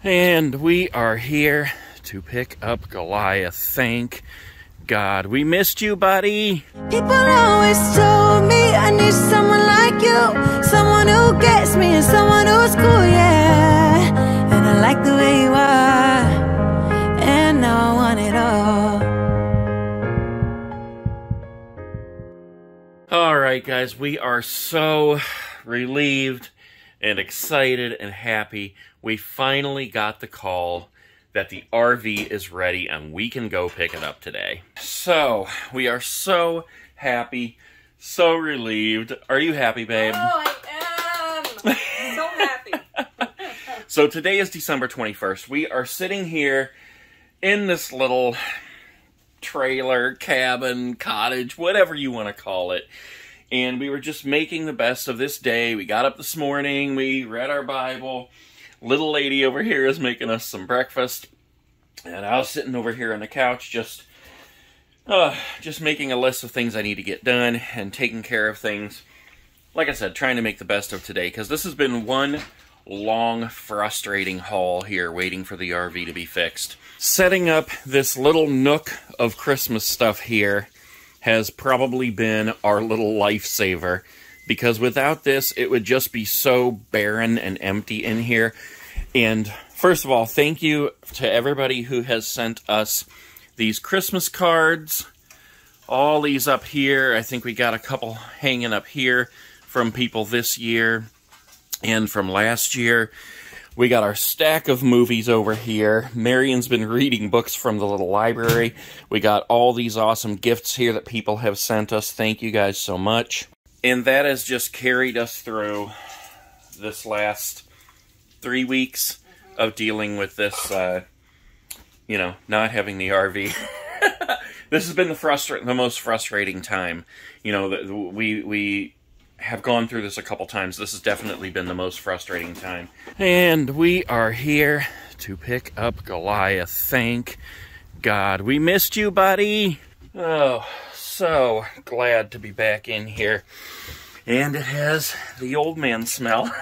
And we are here to pick up Goliath. Thank God. We missed you, buddy. People always told me I need someone like you, someone who gets me and someone who's cool, yeah. And I like the way you are, and now I want it all. All right, guys, we are so relieved and excited and happy. We finally got the call that the RV is ready and we can go pick it up today. So, we are so happy, so relieved. Are you happy, babe? Oh, I am! So happy. So today is December 21st. We are sitting here in this little trailer, cabin, cottage, whatever you want to call it. And we were just making the best of this day. We got up this morning, we read our Bible. Little lady over here is making us some breakfast. And I was sitting over here on the couch just making a list of things I need to get done and taking care of things. Like I said, trying to make the best of today, because this has been one long, frustrating haul here waiting for the RV to be fixed. Setting up this little nook of Christmas stuff here has probably been our little lifesaver, because without this, it would just be so barren and empty in here. And first of all, thank you to everybody who has sent us these Christmas cards. All these up here. I think we got a couple hanging up here from people this year and from last year. We got our stack of movies over here. Marion's been reading books from the little library. We got all these awesome gifts here that people have sent us. Thank you guys so much. And that has just carried us through this last 3 weeks of dealing with this, you know, not having the RV. This has been the most frustrating time. You know, we have gone through this a couple times. This has definitely been the most frustrating time. And we are here to pick up Goliath. Thank God. We missed you, buddy. Oh, so glad to be back in here. And it has the old man smell.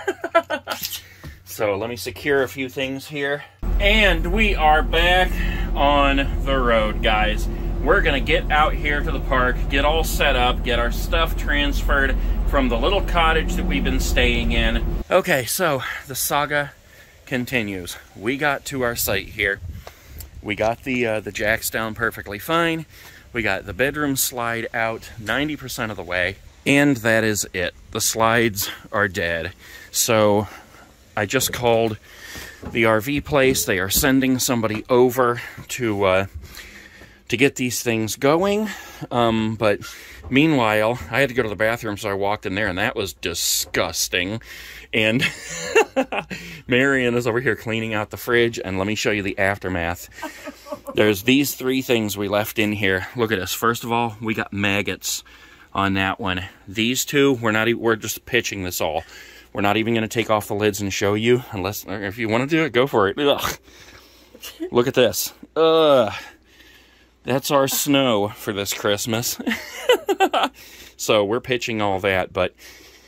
So let me secure a few things here. And we are back on the road, guys. We're gonna get out here to the park, get all set up, get our stuff transferred from the little cottage that we've been staying in. Okay, so the saga continues. We got to our site here. We got the jacks down perfectly fine. We got the bedroom slide out 90% of the way. And that is it. The slides are dead. So I just called the RV place. They are sending somebody over to get these things going. But meanwhile, I had to go to the bathroom, so I walked in there, and that was disgusting. And Marion is over here cleaning out the fridge, and let me show you the aftermath. There's these 3 things we left in here. Look at this. First of all, we got maggots on that one. These 2, we're just pitching this all. We're not even going to take off the lids and show you, unless, if you want to do it, go for it. Ugh. Look at this. Ugh. That's our snow for this Christmas. So we're pitching all that, but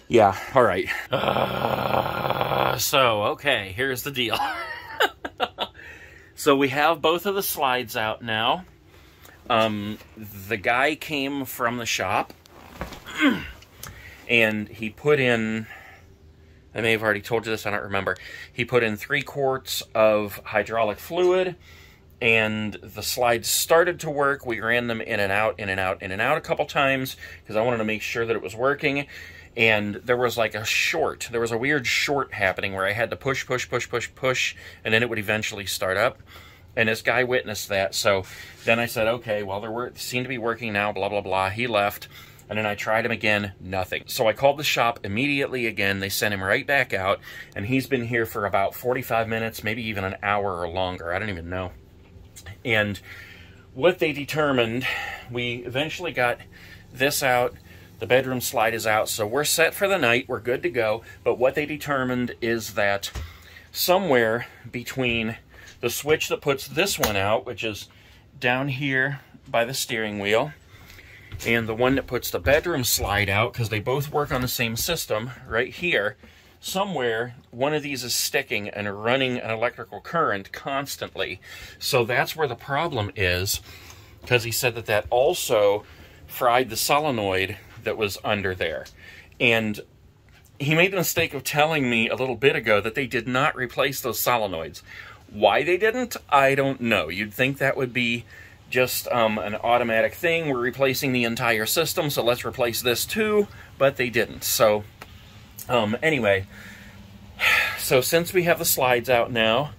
yeah, all right. So, okay, here's the deal. So we have both of the slides out now. The guy came from the shop, and he put in, I may have already told you this, I don't remember. He put in 3 quarts of hydraulic fluid, and the slides started to work. We ran them in and out, in and out, in and out a couple times, because I wanted to make sure that it was working. And there was like a short. There was a weird short happening where I had to push, push, push, push, push, and then it would eventually start up. And this guy witnessed that. So then I said, okay, well, they seem to be working now, blah, blah, blah. He left. And then I tried him again, nothing. So I called the shop immediately again. They sent him right back out. And he's been here for about 45 minutes, maybe even an hour or longer. I don't even know. And what they determined, we eventually got this out. The bedroom slide is out, so we're set for the night. We're good to go. But what they determined is that somewhere between the switch that puts this one out, which is down here by the steering wheel, and the one that puts the bedroom slide out, because they both work on the same system right here, somewhere one of these is sticking and running an electrical current constantly. So that's where the problem is, because he said that that also fried the solenoid that was under there. And he made the mistake of telling me a little bit ago that they did not replace those solenoids. Why they didn't, I don't know. You'd think that would be just an automatic thing. We're replacing the entire system, so let's replace this too, but they didn't. So anyway, so since we have the slides out now,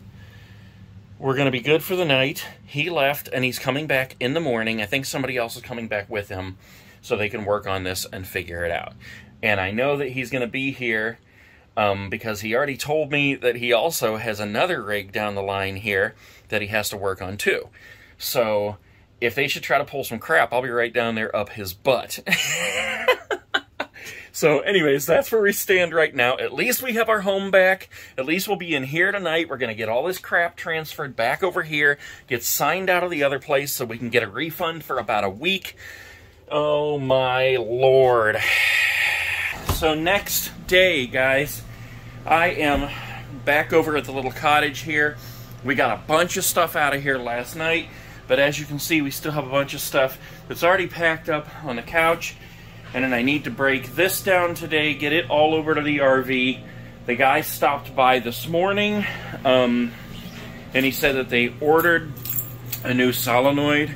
we're going to be good for the night. He left, and he's coming back in the morning. I think somebody else is coming back with him so they can work on this and figure it out. And I know that he's going to be here because he already told me that he also has another rig down the line here that he has to work on too. So if they should try to pull some crap, I'll be right down there up his butt. So anyways, that's where we stand right now. At least we have our home back. At least we'll be in here tonight. We're going to get all this crap transferred back over here, get signed out of the other place so we can get a refund for about a week. Oh my Lord. So next day, guys, I am back over at the little cottage here. We got a bunch of stuff out of here last night, but as you can see, we still have a bunch of stuff that's already packed up on the couch. And then I need to break this down today, get it all over to the RV. The guy stopped by this morning, and he said that they ordered a new solenoid,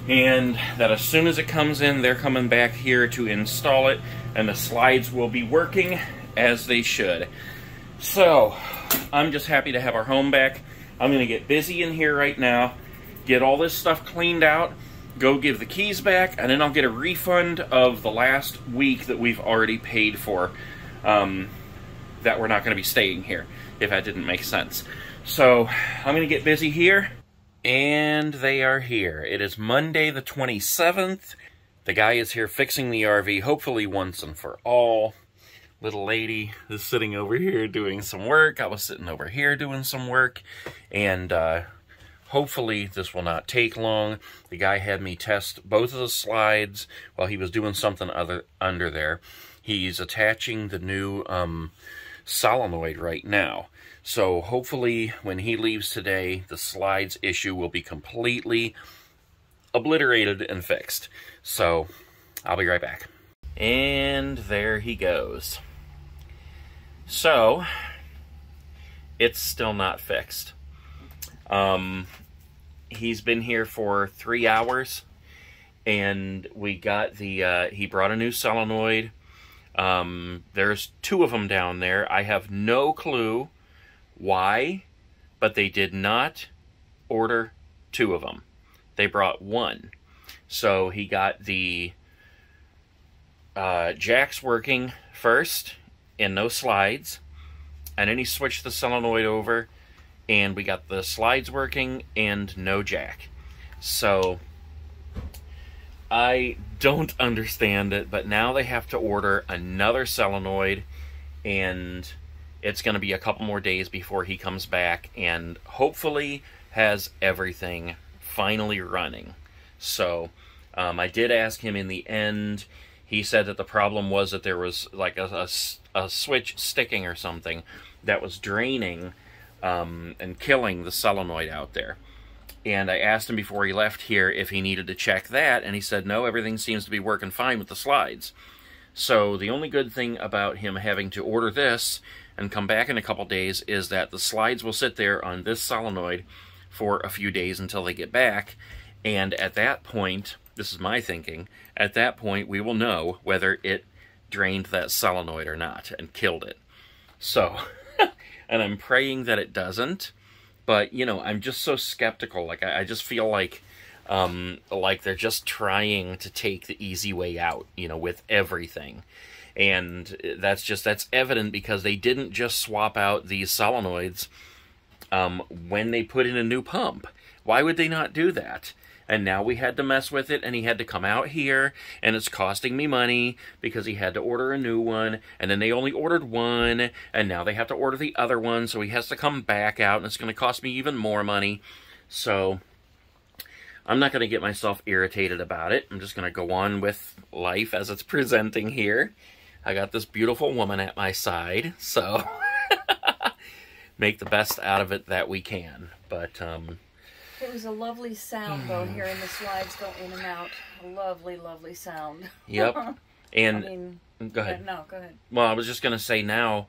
and that as soon as it comes in, they're coming back here to install it, and the slides will be working as they should. So, I'm just happy to have our home back. I'm going to get busy in here right now, get all this stuff cleaned out, go give the keys back, and then I'll get a refund of the last week that we've already paid for, that we're not going to be staying here, if that didn't make sense. So, I'm going to get busy here, and they are here. It is Monday the 27th. The guy is here fixing the RV, hopefully once and for all. Little lady is sitting over here doing some work. I was sitting over here doing some work, and hopefully this will not take long. The guy had me test both of the slides while he was doing something other under there. He's attaching the new solenoid right now. So hopefully when he leaves today, the slides issue will be completely obliterated and fixed. So I'll be right back. And there he goes. So it's still not fixed. He's been here for 3 hours, and we got the, he brought a new solenoid. There's 2 of them down there. I have no clue why, but they did not order 2 of them. They brought 1. So he got the jacks working first, and no slides, and then he switched the solenoid over, and we got the slides working and no jack. So I don't understand it, but now they have to order another solenoid, and it's going to be a couple more days before he comes back and hopefully has everything finally running. So I did ask him in the end. He said that the problem was that there was like a switch sticking or something that was draining and killing the solenoid out there. And I asked him before he left here if he needed to check that, and he said no, everything seems to be working fine with the slides. So the only good thing about him having to order this and come back in a couple days is that the slides will sit there on this solenoid for a few days until they get back, and at that point, this is my thinking, at that point we will know whether it drained that solenoid or not and killed it. So, and I'm praying that it doesn't, but, you know, I'm just so skeptical. Like, I just feel like they're just trying to take the easy way out, you know, with everything. And that's evident because they didn't just swap out these solenoids when they put in a new pump. Why would they not do that? And now we had to mess with it, and he had to come out here, and it's costing me money because he had to order a new one, and then they only ordered one, and now they have to order the other one, so he has to come back out, and it's going to cost me even more money. So I'm not going to get myself irritated about it. I'm just going to go on with life as it's presenting here. I got this beautiful woman at my side, so make the best out of it that we can. But it was a lovely sound, though, hearing the slides go in and out. A lovely, lovely sound. Yep. And I mean, go ahead. No, go ahead. Well, I was just going to say now,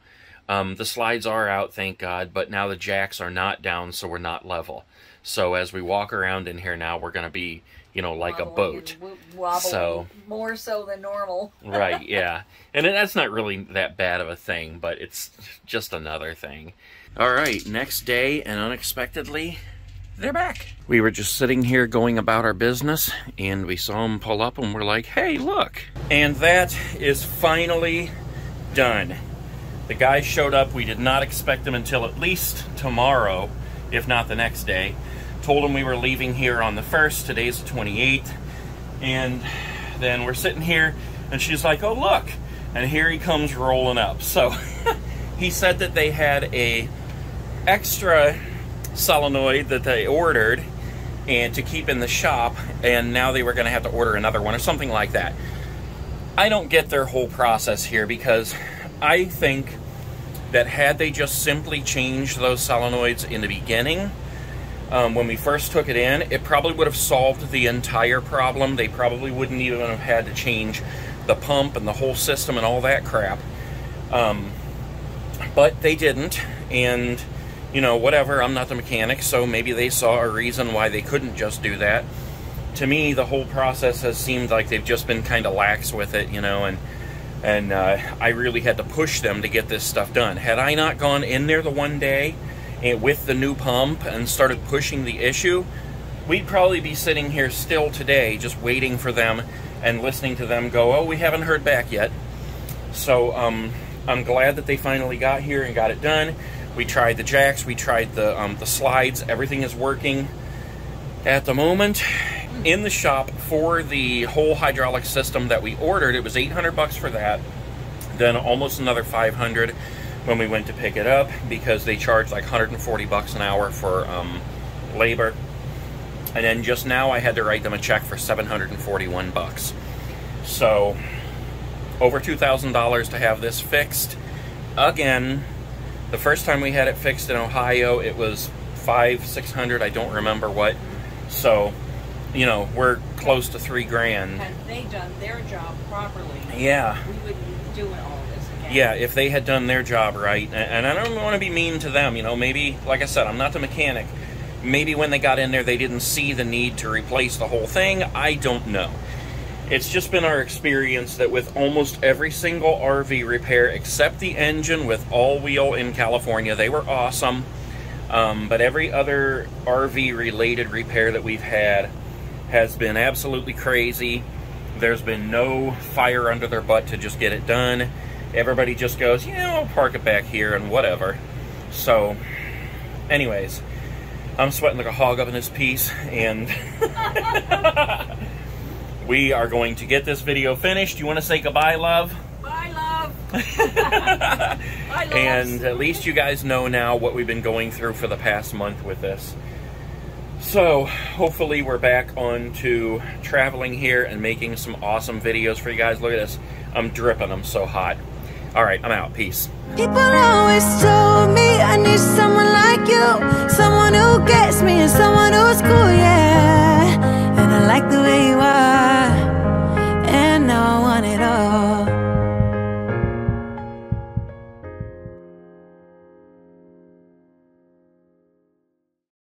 the slides are out, thank God, but now the jacks are not down, so we're not level. So as we walk around in here now, we're going to be, you know, like Wobbling a boat. Wobbling, so more so than normal. Right, yeah. And that's not really that bad of a thing, but it's just another thing. All right, next day, and unexpectedly, they're back. We were just sitting here going about our business, and we saw them pull up, and we're like, hey, look. And that is finally done. The guys showed up. We did not expect them until at least tomorrow, if not the next day. Told them we were leaving here on the 1st. Today's the 28th. And then we're sitting here, and she's like, oh, look. And here he comes rolling up. So he said that they had a extra solenoid that they ordered and to keep in the shop, and now they were going to have to order another one or something like that. I don't get their whole process here, because I think that had they just simply changed those solenoids in the beginning, when we first took it in, it probably would have solved the entire problem. They probably wouldn't even have had to change the pump and the whole system and all that crap. But they didn't, and you know, whatever, I'm not the mechanic, so maybe they saw a reason why they couldn't just do that. To me, the whole process has seemed like they've just been kind of lax with it, you know, and I really had to push them to get this stuff done. Had I not gone in there the one day with the new pump and started pushing the issue, we'd probably be sitting here still today just waiting for them and listening to them go, oh, we haven't heard back yet. So I'm glad that they finally got here and got it done. We tried the jacks, we tried the slides, everything is working at the moment. In the shop for the whole hydraulic system that we ordered, it was $800 for that, then almost another $500 when we went to pick it up, because they charged like $140 an hour for labor. And then just now I had to write them a check for $741. So over $2,000 to have this fixed. Again, the first time we had it fixed in Ohio, it was $500-600, I don't remember what. So, you know, we're close to $3,000. Had they done their job properly, yeah, we wouldn't be doing all this again. Yeah, if they had done their job right, and I don't want to be mean to them, you know, maybe, like I said, I'm not the mechanic. Maybe when they got in there, they didn't see the need to replace the whole thing. I don't know. It's just been our experience that with almost every single RV repair, except the engine with all-wheel in California, they were awesome. But every other RV-related repair that we've had has been absolutely crazy. There's been no fire under their butt to just get it done. Everybody just goes, yeah, I'll park it back here and whatever. So, anyways, I'm sweating like a hog up in this piece, and we are going to get this video finished. You want to say goodbye, love? Bye, love. Bye, love. And at least you guys know now what we've been going through for the past month with this. So, hopefully we're back on to traveling here and making some awesome videos for you guys. Look at this. I'm dripping. I'm so hot. All right, I'm out. Peace. People always told me I need someone like you, someone who gets me and someone